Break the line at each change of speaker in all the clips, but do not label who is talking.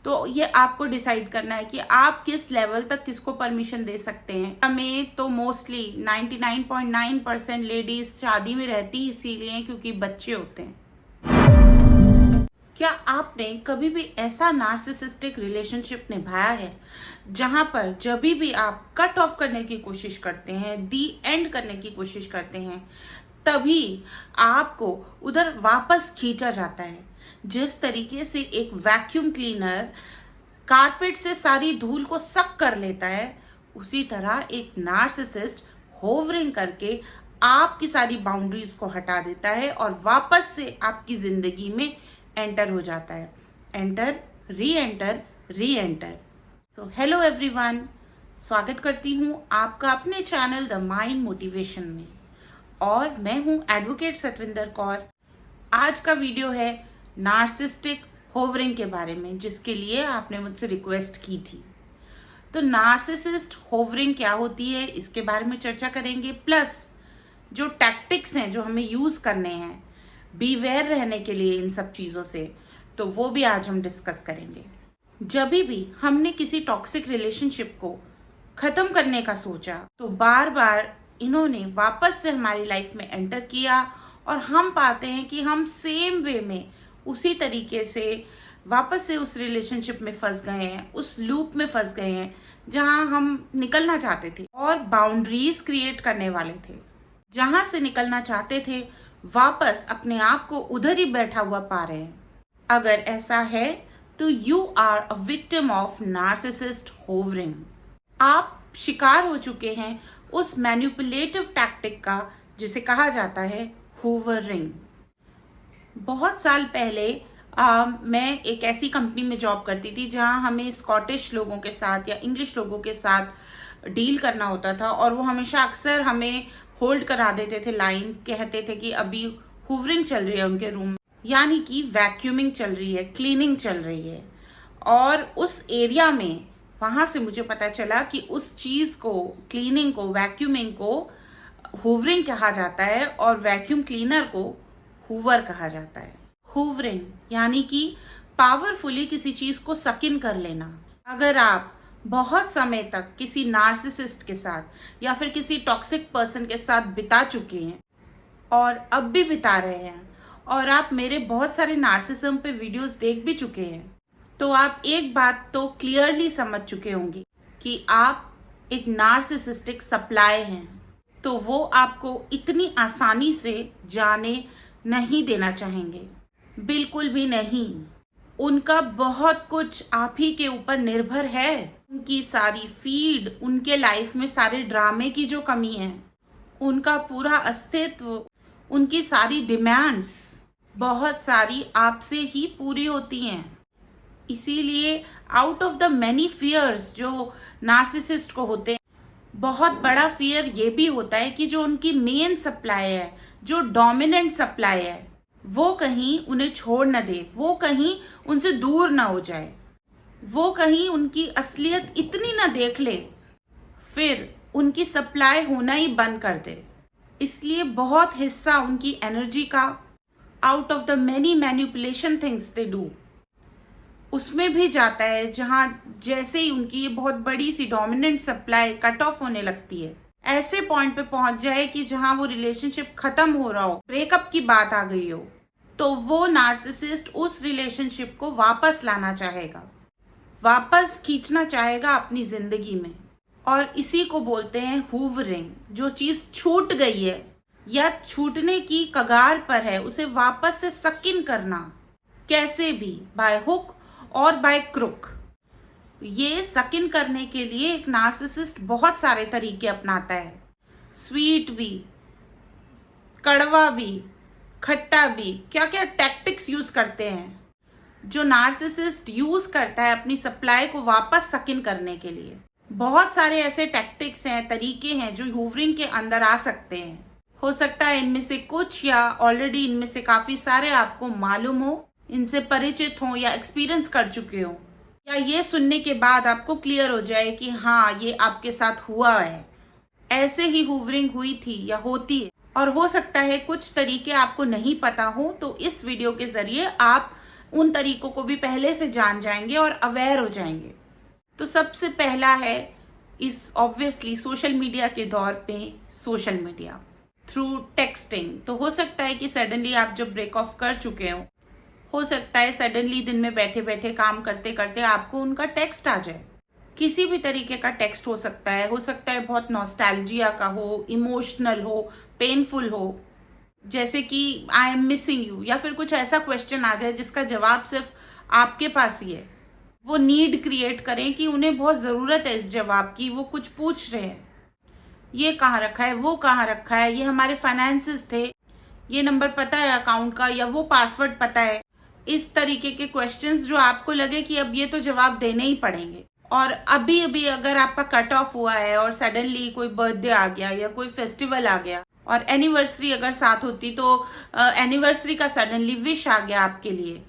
तो ये आपको डिसाइड करना है कि आप किस लेवल तक किसको परमिशन दे सकते हैं। हमें तो मोस्टली 99.9% लेडीज शादी में रहती इसीलिए क्योंकि बच्चे होते हैं। क्या आपने कभी भी ऐसा नार्सिसिस्टिक रिलेशनशिप निभाया है जहां पर जब भी आप कट ऑफ करने की कोशिश करते हैं, दी एंड करने की कोशिश करते हैं, तभी आपको उधर वापस खींचा जाता है? जिस तरीके से एक वैक्यूम क्लीनर कारपेट से सारी धूल को सक कर लेता है, उसी तरह एक नार्सिसिस्ट होवरिंग करके आपकी सारी बाउंड्रीज को हटा देता है और वापस से आपकी जिंदगी में एंटर हो जाता है। एंटर, री एंटर, री एंटर। सो हेलो एवरीवन, स्वागत करती हूँ आपका अपने चैनल द माइंड मोटिवेशन में, और मैं हूँ एडवोकेट सतविंदर कौर। आज का वीडियो है नार्सिस्टिक होवरिंग के बारे में, जिसके लिए आपने मुझसे रिक्वेस्ट की थी। तो नार्सिसिस्ट होवरिंग क्या होती है, इसके बारे में चर्चा करेंगे, प्लस जो टैक्टिक्स हैं जो हमें यूज करने हैं बीवेयर रहने के लिए इन सब चीज़ों से, तो वो भी आज हम डिस्कस करेंगे। जब भी हमने किसी टॉक्सिक रिलेशनशिप को ख़त्म करने का सोचा तो बार बार इन्होंने वापस से हमारी लाइफ में एंटर किया, और हम पाते हैं कि हम सेम वे में उसी तरीके से वापस से उस रिलेशनशिप में फंस गए हैं, उस लूप में फंस गए हैं जहां हम निकलना चाहते थे और बाउंड्रीज क्रिएट करने वाले थे। जहां से निकलना चाहते थे वापस अपने आप को उधर ही बैठा हुआ पा रहे हैं। अगर ऐसा है तो you are a victim of narcissist hovering. आप शिकार हो चुके हैं उस मैनिपुलेटिव टैक्टिक का जिसे कहा जाता है होवरिंग। बहुत साल पहले मैं एक ऐसी कंपनी में जॉब करती थी जहां हमें स्कॉटिश लोगों के साथ या इंग्लिश लोगों के साथ डील करना होता था, और वो हमेशा अक्सर हमें होल्ड करा देते थे लाइन, कहते थे कि अभी हुवरिंग चल रही है उनके रूम, यानी कि वैक्यूमिंग चल रही है, क्लीनिंग चल रही है। और उस एरिया में वहाँ से मुझे पता चला कि उस चीज़ को, क्लीनिंग को, वैक्यूमिंग को हुवरिंग कहा जाता है और वैक्यूम क्लीनर को हुवर कहा जाता है। हुवरिंग यानी कि पावरफुली किसी चीज़ को सक इन कर लेना। अगर आप बहुत समय तक किसी नार्सिसिस्ट के साथ या फिर किसी टॉक्सिक पर्सन के साथ बिता चुके हैं और अब भी बिता रहे हैं, और आप मेरे बहुत सारे नार्सिसिज्म पे वीडियोस देख भी चुके हैं, तो आप एक बात तो क्लियरली समझ चुके होंगे कि आप एक नार्सिसिस्टिक सप्लाई हैं। तो वो आपको इतनी आसानी से जाने नहीं देना चाहेंगे, बिल्कुल भी नहीं। उनका बहुत कुछ आप ही के ऊपर निर्भर है। उनकी सारी फीड, उनके लाइफ में सारे ड्रामे की जो कमी है, उनका पूरा अस्तित्व, उनकी सारी डिमांड्स बहुत सारी आपसे ही पूरी होती हैं। इसीलिए out of the many fears जो नार्सिसिस्ट को होते हैं, बहुत बड़ा फियर ये भी होता है कि जो उनकी मेन सप्लाई है, जो डोमिनेंट सप्लाई है, वो कहीं उन्हें छोड़ न दे, वो कहीं उनसे दूर ना हो जाए, वो कहीं उनकी असलियत इतनी ना देख ले, फिर उनकी सप्लाई होना ही बंद कर दे। इसलिए बहुत हिस्सा उनकी एनर्जी का, out of the many manipulation things they do, उसमें भी जाता है जहां जैसे ही उनकी ये बहुत बड़ी सी डोमिनेंट सप्लाई कट ऑफ होने लगती है, ऐसे पॉइंट पे पहुंच जाए कि जहां वो रिलेशनशिप खत्म हो रहा हो, ब्रेकअप की बात आ गई हो, तो वो नार्सिसिस्ट उस रिलेशनशिप को वापस लाना चाहेगा, वापस खींचना चाहेगा अपनी जिंदगी में। और इसी को बोलते हैं हुवरिंग। जो चीज छूट गई है या छूटने की कगार पर है, उसे वापस से सक इन करना, कैसे भी, बाय हुक और बाय क्रुक। ये सक इन करने के लिए एक नार्सिसिस्ट बहुत सारे तरीके अपनाता है, स्वीट भी, कड़वा भी, खट्टा भी, क्या क्या टैक्टिक्स यूज करते हैं जो नार्सिसिस्ट यूज करता है अपनी सप्लाई को वापस सक इन करने के लिए। बहुत सारे ऐसे टैक्टिक्स हैं, तरीके हैं जो हुवरिंग के अंदर आ सकते हैं। हो सकता है इनमें से कुछ या ऑलरेडी इनमें से काफी सारे आपको मालूम हो, इनसे परिचित हो या एक्सपीरियंस कर चुके हो, या ये सुनने के बाद आपको क्लियर हो जाए कि हाँ, ये आपके साथ हुआ है, ऐसे ही हुवरिंग हुई थी या होती है। और हो सकता है कुछ तरीके आपको नहीं पता हो, तो इस वीडियो के जरिए आप उन तरीकों को भी पहले से जान जाएंगे और अवेयर हो जाएंगे। तो सबसे पहला है, इस ऑब्वियसली सोशल मीडिया के दौर पे सोशल मीडिया थ्रू टेक्सटिंग। तो हो सकता है कि सडनली आप जब ब्रेक ऑफ कर चुके हो सकता है सडनली दिन में बैठे बैठे काम करते करते आपको उनका टेक्स्ट आ जाए। किसी भी तरीके का टेक्स्ट हो सकता है बहुत नॉस्टैल्जिया का हो, इमोशनल हो, पेनफुल हो, जैसे कि आई एम मिसिंग यू, या फिर कुछ ऐसा क्वेश्चन आ जाए जिसका जवाब सिर्फ आपके पास ही है। वो नीड क्रिएट करें कि उन्हें बहुत ज़रूरत है इस जवाब की, वो कुछ पूछ रहे हैं, ये कहाँ रखा है, वो कहाँ रखा है, ये हमारे फाइनेंसेस थे, ये नंबर पता है अकाउंट का, या वो पासवर्ड पता है। इस तरीके के क्वेश्चंस जो आपको लगे कि अब ये तो जवाब देने ही पड़ेंगे। और अभी अभी अगर आपका कट ऑफ हुआ है और सडनली कोई बर्थडे आ गया या कोई फेस्टिवल आ गया और एनिवर्सरी अगर साथ होती तो एनिवर्सरी का सडनली विश आ गया आपके लिए,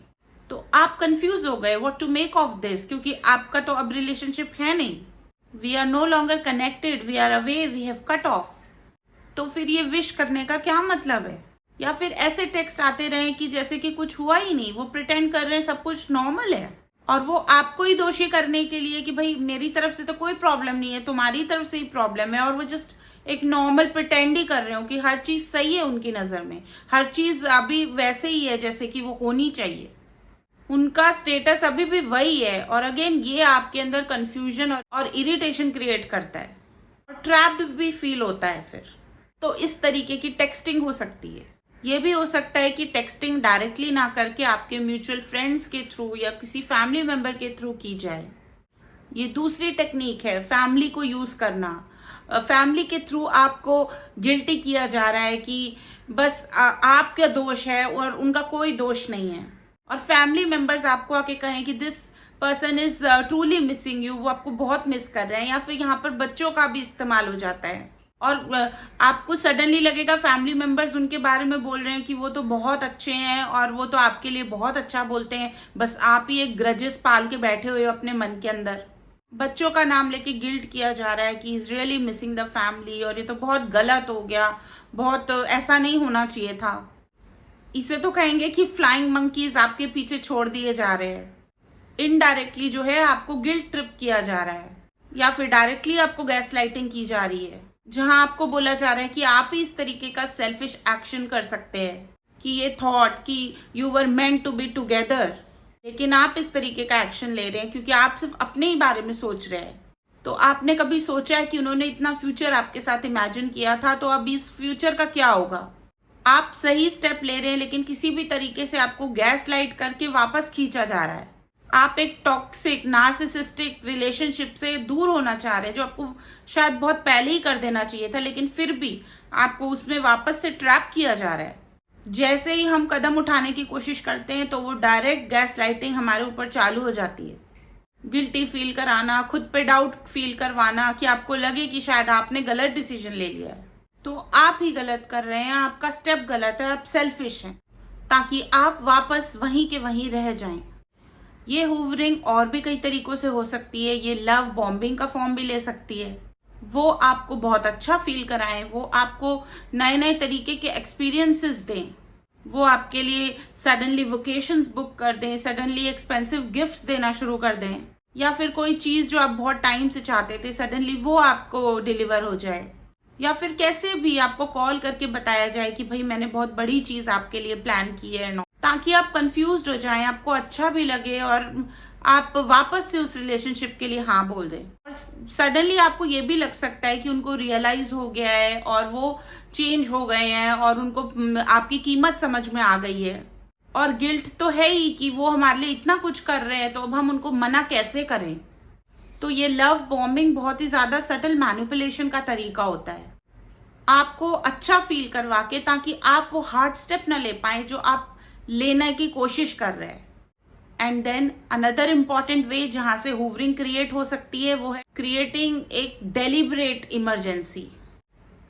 तो आप कंफ्यूज हो गए what to make of this, क्योंकि आपका तो अब रिलेशनशिप है नहीं, we are no longer connected, we are away, we have cut off. तो फिर ये विश करने का क्या मतलब है? या फिर ऐसे टेक्स्ट आते रहे कि जैसे कि कुछ हुआ ही नहीं, वो प्रिटेंड कर रहे हैं सब कुछ नॉर्मल है, और वो आपको ही दोषी करने के लिए कि भाई मेरी तरफ से तो कोई प्रॉब्लम नहीं है, तुम्हारी तरफ से ही प्रॉब्लम है, और वो जस्ट एक नॉर्मल प्रिटेंड ही कर रहे हो कि हर चीज सही है उनकी नजर में, हर चीज अभी वैसे ही है जैसे कि वो होनी चाहिए, उनका स्टेटस अभी भी वही है। और अगेन ये आपके अंदर कंफ्यूजन और इरिटेशन क्रिएट करता है और ट्रैप्ड भी फील होता है फिर। तो इस तरीके की टेक्सटिंग हो सकती है। ये भी हो सकता है कि टेक्सटिंग डायरेक्टली ना करके आपके म्यूचुअल फ्रेंड्स के थ्रू या किसी फैमिली मेंबर के थ्रू की जाए। ये दूसरी टेक्निक है, फैमिली को यूज करना। फैमिली के थ्रू आपको गिल्टी किया जा रहा है कि बस आपका दोष है और उनका कोई दोष नहीं है, और फैमिली मेंबर्स आपको आके कहें कि this person is truly missing you, वो आपको बहुत मिस कर रहे हैं। या फिर यहाँ पर बच्चों का भी इस्तेमाल हो जाता है और आपको सडनली लगेगा फैमिली मेंबर्स उनके बारे में बोल रहे हैं कि वो तो बहुत अच्छे हैं और वो तो आपके लिए बहुत अच्छा बोलते हैं, बस आप ही एक ग्रजेस पाल के बैठे हुए हो अपने मन के अंदर। बच्चों का नाम लेके गिल्ट किया जा रहा है कि is really missing the family, और ये तो बहुत गलत हो गया, बहुत ऐसा नहीं होना चाहिए था। इसे तो कहेंगे कि फ्लाइंग मंकीज आपके पीछे छोड़ दिए जा रहे हैं। इनडायरेक्टली जो है आपको गिल्ट ट्रिप किया जा रहा है, या फिर डायरेक्टली आपको गैस लाइटिंग की जा रही है, जहां आपको बोला जा रहा है कि आप ही इस तरीके का सेल्फिश एक्शन कर सकते हैं कि ये थॉट कि you were meant to be together, लेकिन आप इस तरीके का एक्शन ले रहे हैं क्योंकि आप सिर्फ अपने ही बारे में सोच रहे हैं। तो आपने कभी सोचा है कि उन्होंने इतना फ्यूचर आपके साथ इमेजिन किया था, तो अब इस फ्यूचर का क्या होगा? आप सही स्टेप ले रहे हैं लेकिन किसी भी तरीके से आपको गैस लाइट करके वापस खींचा जा रहा है। आप एक टॉक्सिक नार्सिसिस्टिक रिलेशनशिप से दूर होना चाह रहे हैं, जो आपको शायद बहुत पहले ही कर देना चाहिए था, लेकिन फिर भी आपको उसमें वापस से ट्रैप किया जा रहा है। जैसे ही हम कदम उठाने की कोशिश करते हैं तो वो डायरेक्ट गैस लाइटिंग हमारे ऊपर चालू हो जाती है। गिल्टी फील कराना, खुद पे डाउट फील करवाना कि आपको लगे कि शायद आपने गलत डिसीजन ले लिया है, तो आप ही गलत कर रहे हैं, आपका स्टेप गलत है, आप सेल्फिश हैं, ताकि आप वापस वहीं के वहीं रह जाएं। ये हूवरिंग और भी कई तरीकों से हो सकती है, ये लव बॉम्बिंग का फॉर्म भी ले सकती है। वो आपको बहुत अच्छा फील कराएं, वो आपको नए नए तरीके के एक्सपीरियंसेस दें, वो आपके लिए सडनली वेकेशंस बुक कर दें, सडनली एक्सपेंसिव गिफ्ट्स देना शुरू कर दें, या फिर कोई चीज़ जो आप बहुत टाइम से चाहते थे सडनली वो आपको डिलीवर हो जाए, या फिर कैसे भी आपको कॉल करके बताया जाए कि भाई मैंने बहुत बड़ी चीज़ आपके लिए प्लान की है, ताकि आप कंफ्यूज हो जाएं, आपको अच्छा भी लगे और आप वापस से उस रिलेशनशिप के लिए हाँ बोल दें। और सडनली आपको ये भी लग सकता है कि उनको रियलाइज हो गया है और वो चेंज हो गए हैं और उनको आपकी कीमत समझ में आ गई है, और गिल्ट तो है ही कि वो हमारे लिए इतना कुछ कर रहे हैं, तो अब हम उनको मना कैसे करें। तो ये लव बॉम्बिंग बहुत ही ज्यादा सटल मैनिपुलेशन का तरीका होता है, आपको अच्छा फील करवा के, ताकि आप वो हार्ड स्टेप ना ले पाए जो आप लेने की कोशिश कर रहे हैं। And then another important way जहां से हूवरिंग क्रिएट हो सकती है वो है क्रिएटिंग एक डेलिबरेट इमरजेंसी,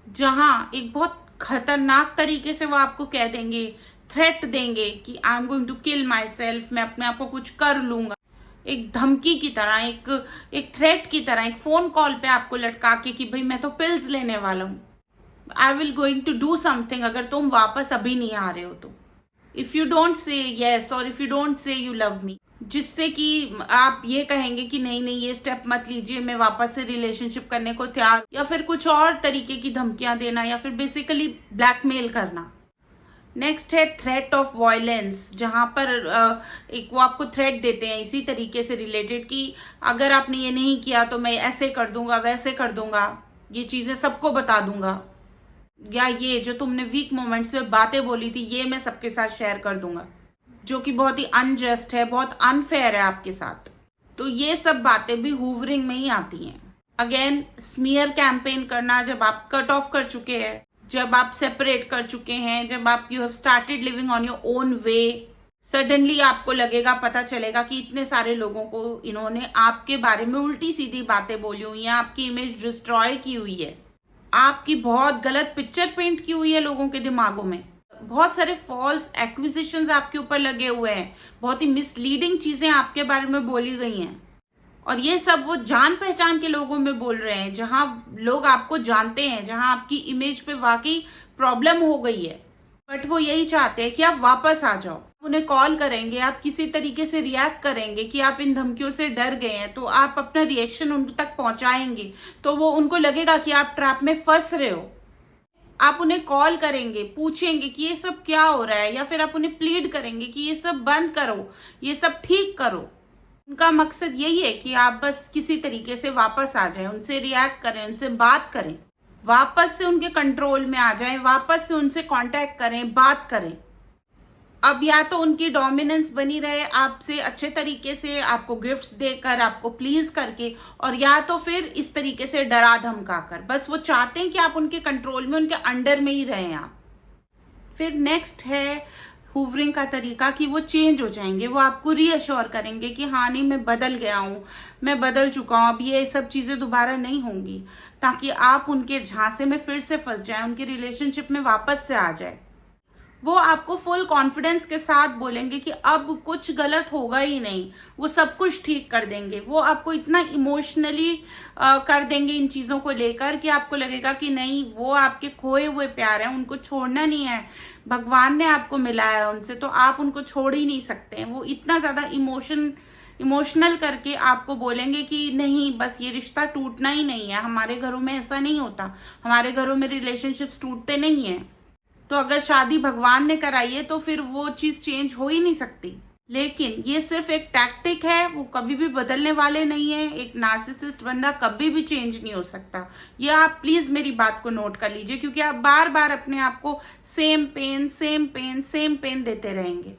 जहां एक बहुत खतरनाक तरीके से वो आपको कह देंगे, थ्रेट देंगे कि I am going to kill myself, मैं अपने आप को कुछ कर लूंगा, एक धमकी की तरह, एक थ्रेट की तरह, एक फोन कॉल पे आपको लटका के कि भाई मैं तो पिल्स लेने वाला हूँ, I will going to do something अगर तुम वापस अभी नहीं आ रहे हो तो। If you don't say yes और if you don't say you love me, जिससे कि आप ये कहेंगे कि नहीं नहीं ये स्टेप मत लीजिए, मैं वापस से रिलेशनशिप करने को तैयार, या फिर कुछ और तरीके की धमकियां देना या फिर बेसिकली ब्लैकमेल करना। नेक्स्ट है थ्रेट ऑफ वायलेंस, जहां पर एक वो आपको थ्रेट देते हैं इसी तरीके से रिलेटेड कि अगर आपने ये नहीं किया तो मैं ऐसे कर दूंगा, वैसे कर दूंगा, ये चीजें सबको बता दूंगा, या ये जो तुमने वीक मोमेंट्स में बातें बोली थी ये मैं सबके साथ शेयर कर दूंगा, जो कि बहुत ही अनजस्ट है, बहुत अनफेयर है आपके साथ। तो ये सब बातें भी हूवरिंग में ही आती हैं। अगेन स्मीयर कैंपेन करना, जब आप कट ऑफ कर चुके हैं, जब आप सेपरेट कर चुके हैं, जब आप you have started living on your own way, suddenly आपको लगेगा, पता चलेगा कि इतने सारे लोगों को इन्होंने आपके बारे में उल्टी सीधी बातें बोली हुई हैं, आपकी इमेज डिस्ट्रॉय की हुई है, आपकी बहुत गलत पिक्चर पेंट की हुई है लोगों के दिमागों में, बहुत सारे फॉल्स एक्विजिशंस आपके ऊपर लगे हुए हैं, बहुत ही मिसलीडिंग चीजें आपके बारे में बोली गई हैं, और ये सब वो जान पहचान के लोगों में बोल रहे हैं, जहां लोग आपको जानते हैं, जहां आपकी इमेज पे वाकई प्रॉब्लम हो गई है, बट वो यही चाहते हैं कि आप वापस आ जाओ। उन्हें कॉल करेंगे, आप किसी तरीके से रिएक्ट करेंगे कि आप इन धमकियों से डर गए हैं, तो आप अपना रिएक्शन उन तक पहुंचाएंगे, तो वो उनको लगेगा कि आप ट्रैप में फंस रहे हो। आप उन्हें कॉल करेंगे, पूछेंगे कि ये सब क्या हो रहा है, या फिर आप उन्हें प्लीड करेंगे कि ये सब बंद करो, ये सब ठीक करो। उनका मकसद यही है कि आप बस किसी तरीके से वापस आ जाएं, उनसे रिएक्ट करें, उनसे बात करें, वापस से उनके कंट्रोल में आ जाएं, वापस से उनसे कांटेक्ट करें, बात करें। अब या तो उनकी डोमिनेंस बनी रहे आपसे अच्छे तरीके से, आपको गिफ्ट्स देकर, आपको प्लीज करके, और या तो फिर इस तरीके से डरा धमका कर। बस वो चाहते हैं कि आप उनके कंट्रोल में, उनके अंडर में ही रहें आप। फिर नेक्स्ट है हूवरिंग का तरीका कि वो चेंज हो जाएंगे, वो आपको रीअश्योर करेंगे कि हाँ नहीं मैं बदल गया हूँ, मैं बदल चुका हूँ, अब ये सब चीजें दोबारा नहीं होंगी, ताकि आप उनके झांसे में फिर से फंस जाए, उनके रिलेशनशिप में वापस से आ जाए। वो आपको फुल कॉन्फिडेंस के साथ बोलेंगे कि अब कुछ गलत होगा ही नहीं, वो सब कुछ ठीक कर देंगे। वो आपको इतना इमोशनली कर देंगे इन चीज़ों को लेकर कि आपको लगेगा कि नहीं, वो आपके खोए हुए प्यार हैं, उनको छोड़ना नहीं है, भगवान ने आपको मिलाया है उनसे, तो आप उनको छोड़ ही नहीं सकते हैं। वो इतना ज़्यादा इमोशनल करके आपको बोलेंगे कि नहीं, बस ये रिश्ता टूटना ही नहीं है, हमारे घरों में ऐसा नहीं होता, हमारे घरों में रिलेशनशिप्स टूटते नहीं हैं। तो अगर शादी भगवान ने कराई है तो फिर वो चीज चेंज हो ही नहीं सकती। लेकिन ये सिर्फ एक टैक्टिक है, वो कभी भी बदलने वाले नहीं है। एक नार्सिसिस्ट बंदा कभी भी चेंज नहीं हो सकता। ये आप प्लीज मेरी बात को नोट कर लीजिए, क्योंकि आप बार बार अपने आप को सेम पेन देते रहेंगे।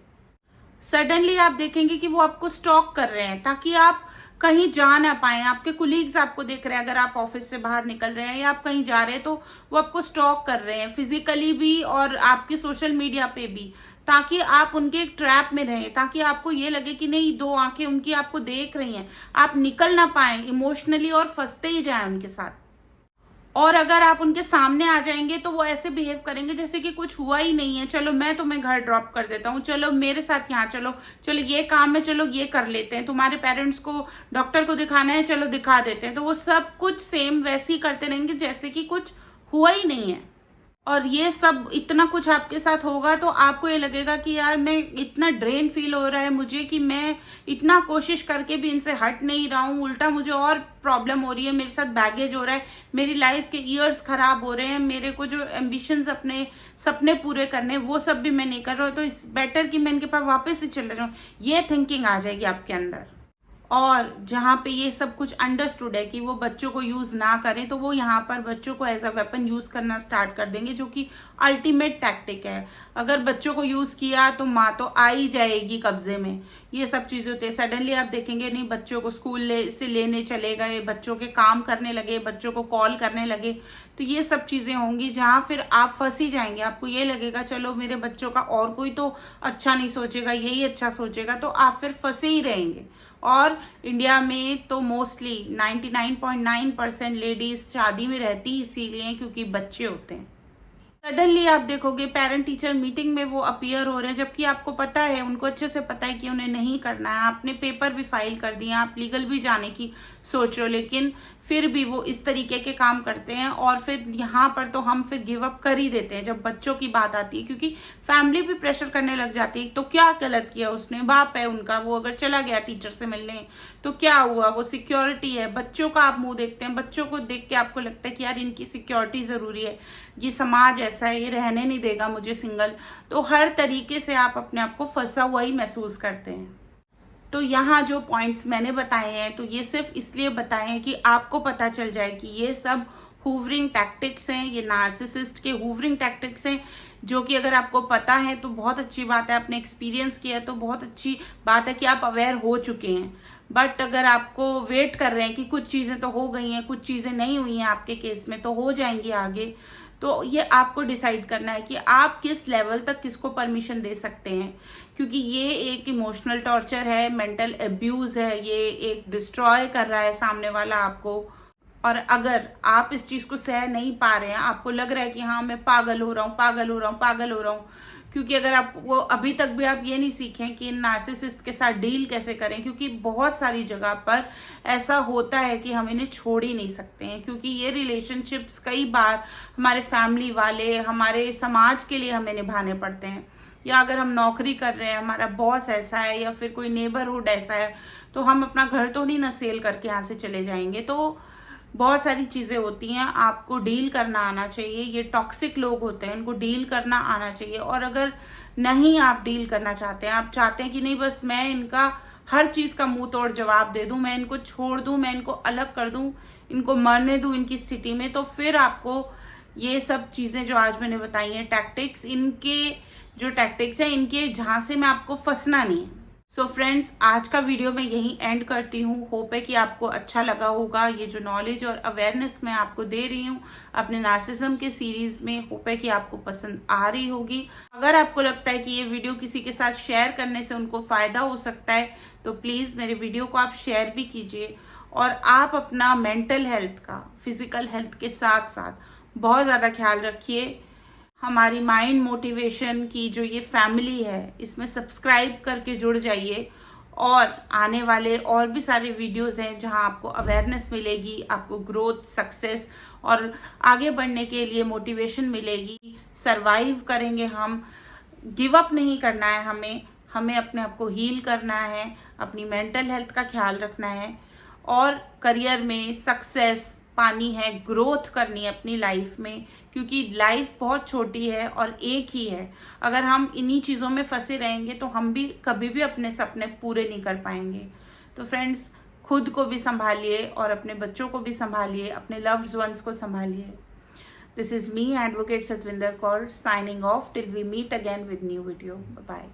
सडनली आप देखेंगे कि वो आपको स्टॉक कर रहे हैं ताकि आप कहीं जा ना पाए। आपके कुलीग्स आपको देख रहे हैं, अगर आप ऑफिस से बाहर निकल रहे हैं या आप कहीं जा रहे हैं, तो वो आपको स्टॉक कर रहे हैं, फिजिकली भी और आपके सोशल मीडिया पे भी, ताकि आप उनके एक ट्रैप में रहें, ताकि आपको ये लगे कि नहीं, दो आंखें उनकी आपको देख रही हैं, आप निकल ना पाए इमोशनली और फंसते ही जाए उनके साथ। और अगर आप उनके सामने आ जाएंगे तो वो ऐसे बिहेव करेंगे जैसे कि कुछ हुआ ही नहीं है, चलो मैं तुम्हें घर ड्रॉप कर देता हूँ, चलो मेरे साथ यहाँ चलो, चलो ये काम है, चलो ये कर लेते हैं, तुम्हारे पेरेंट्स को डॉक्टर को दिखाना है, चलो दिखा देते हैं। तो वो सब कुछ सेम वैसे ही करते रहेंगे जैसे कि कुछ हुआ ही नहीं है। और ये सब इतना कुछ आपके साथ होगा तो आपको ये लगेगा कि यार मैं इतना ड्रेन फील हो रहा है मुझे, कि मैं इतना कोशिश करके भी इनसे हट नहीं रहा हूँ, उल्टा मुझे और प्रॉब्लम हो रही है, मेरे साथ बैगेज हो रहा है, मेरी लाइफ के ईयर्स खराब हो रहे हैं, मेरे को जो एम्बिशंस, अपने सपने पूरे करने वो सब भी मैं नहीं कर रहा हूँ, तो इस बेटर कि मैं इनके पास वापस ही चले जाऊँ। ये थिंकिंग आ जाएगी आपके अंदर। और जहाँ पे ये सब कुछ अंडरस्टूड है कि वो बच्चों को यूज ना करें, तो वो यहाँ पर बच्चों को एज अ वेपन यूज करना स्टार्ट कर देंगे, जो कि अल्टीमेट टैक्टिक है। अगर बच्चों को यूज किया तो माँ तो आ ही जाएगी कब्जे में। ये सब चीजें होती है। सडनली आप देखेंगे नहीं, बच्चों को स्कूल से लेने चले गए, बच्चों के काम करने लगे, बच्चों को कॉल करने लगे, तो ये सब चीजें होंगी जहाँ फिर आप फंस ही जाएंगे। आपको ये लगेगा चलो मेरे बच्चों का और कोई तो अच्छा नहीं सोचेगा, यही अच्छा सोचेगा, तो आप फिर फंसे ही रहेंगे। और इंडिया में तो मोस्टली 99.9% लेडीज शादी में रहती इसीलिए क्योंकि बच्चे होते हैं। सडनली आप देखोगे पेरेंट टीचर मीटिंग में वो अपीयर हो रहे हैं, जबकि आपको पता है, उनको अच्छे से पता है कि उन्हें नहीं करना है। आपने पेपर भी फाइल कर दिए, आप लीगल भी जाने की सोच रहे हो, लेकिन फिर भी वो इस तरीके के काम करते हैं। और फिर यहाँ पर तो हम फिर गिव अप कर ही देते हैं जब बच्चों की बात आती है, क्योंकि फैमिली भी प्रेशर करने लग जाती है। तो क्या गलत किया उसने, बाप है उनका, वो अगर चला गया टीचर से मिलने तो क्या हुआ, वो सिक्योरिटी है। बच्चों का आप मुंह देखते हैं, बच्चों को देख के आपको लगता है कि यार इनकी सिक्योरिटी जरूरी है, ये समाज ऐसा है, ये रहने नहीं देगा मुझे सिंगल। तो हर तरीके से आप अपने आप को फंसा हुआ ही महसूस करते हैं। तो यहाँ जो पॉइंट्स मैंने बताए हैं, तो ये सिर्फ इसलिए बताए हैं कि आपको पता चल जाए कि ये सब हूवरिंग टैक्टिक्स हैं, ये नार्सिसिस्ट के हूवरिंग टैक्टिक्स हैं, जो कि अगर आपको पता है तो बहुत अच्छी बात है, आपने एक्सपीरियंस किया है तो बहुत अच्छी बात है कि आप अवेयर हो चुके हैं। बट अगर आपको वेट कर रहे हैं कि कुछ चीज़ें तो हो गई हैं, कुछ चीज़ें नहीं हुई हैं आपके केस में, तो हो जाएंगी आगे, तो ये आपको डिसाइड करना है कि आप किस लेवल तक किसको परमिशन दे सकते हैं। क्योंकि ये एक इमोशनल टॉर्चर है, मेंटल अब्यूज है, ये एक डिस्ट्रॉय कर रहा है सामने वाला आपको। और अगर आप इस चीज को सह नहीं पा रहे हैं, आपको लग रहा है कि हाँ मैं पागल हो रहा हूँ, पागल हो रहा हूँ, पागल हो रहा हूँ, क्योंकि अगर आप वो अभी तक भी आप ये नहीं सीखें कि नार्सिसिस्ट के साथ डील कैसे करें, क्योंकि बहुत सारी जगह पर ऐसा होता है कि हम इन्हें छोड़ ही नहीं सकते हैं, क्योंकि ये रिलेशनशिप्स कई बार हमारे फैमिली वाले, हमारे समाज के लिए हमें निभाने पड़ते हैं। या अगर हम नौकरी कर रहे हैं, हमारा बॉस ऐसा है या फिर कोई नेबरहुड ऐसा है, तो हम अपना घर तो नहीं ना सेल करके यहाँ से चले जाएंगे। तो बहुत सारी चीजें होती हैं, आपको डील करना आना चाहिए। ये टॉक्सिक लोग होते हैं, उनको डील करना आना चाहिए। और अगर नहीं आप डील करना चाहते हैं, आप चाहते हैं कि नहीं बस मैं इनका हर चीज का मुंह तोड़ जवाब दे दूं, मैं इनको छोड़ दूं, मैं इनको अलग कर दूं, इनको मरने दूं इनकी स्थिति में, तो फिर आपको ये सब चीजें जो आज मैंने बताई हैं टैक्टिक्स, इनके जो टैक्टिक्स हैं, इनके झांसे में आपको फंसना नहीं है। सो फ्रेंड्स, आज का वीडियो मैं यही एंड करती हूँ। होप है कि आपको अच्छा लगा होगा। ये जो नॉलेज और अवेयरनेस मैं आपको दे रही हूँ अपने नार्सिज्म के सीरीज में, होप है कि आपको पसंद आ रही होगी। अगर आपको लगता है कि ये वीडियो किसी के साथ शेयर करने से उनको फायदा हो सकता है, तो प्लीज मेरे वीडियो को आप शेयर भी कीजिए। और आप अपना मेंटल हेल्थ का, फिजिकल हेल्थ के साथ साथ बहुत ज्यादा ख्याल रखिए। हमारी माइंड मोटिवेशन की जो ये फैमिली है, इसमें सब्सक्राइब करके जुड़ जाइए। और आने वाले और भी सारे वीडियोस हैं जहां आपको अवेयरनेस मिलेगी, आपको ग्रोथ, सक्सेस और आगे बढ़ने के लिए मोटिवेशन मिलेगी। सरवाइव करेंगे हम, गिव अप नहीं करना है हमें अपने आप को हील करना है, अपनी मेंटल हेल्थ का ख्याल रखना है और करियर में सक्सेस पानी है, ग्रोथ करनी है अपनी लाइफ में, क्योंकि लाइफ बहुत छोटी है और एक ही है। अगर हम इन्हीं चीज़ों में फंसे रहेंगे तो हम भी कभी भी अपने सपने पूरे नहीं कर पाएंगे। तो फ्रेंड्स, खुद को भी संभालिए और अपने बच्चों को भी संभालिए, अपने लव्ड वंस को संभालिए। This is me, advocate Satvinder Kaur, signing off till we meet again with new video. Bye.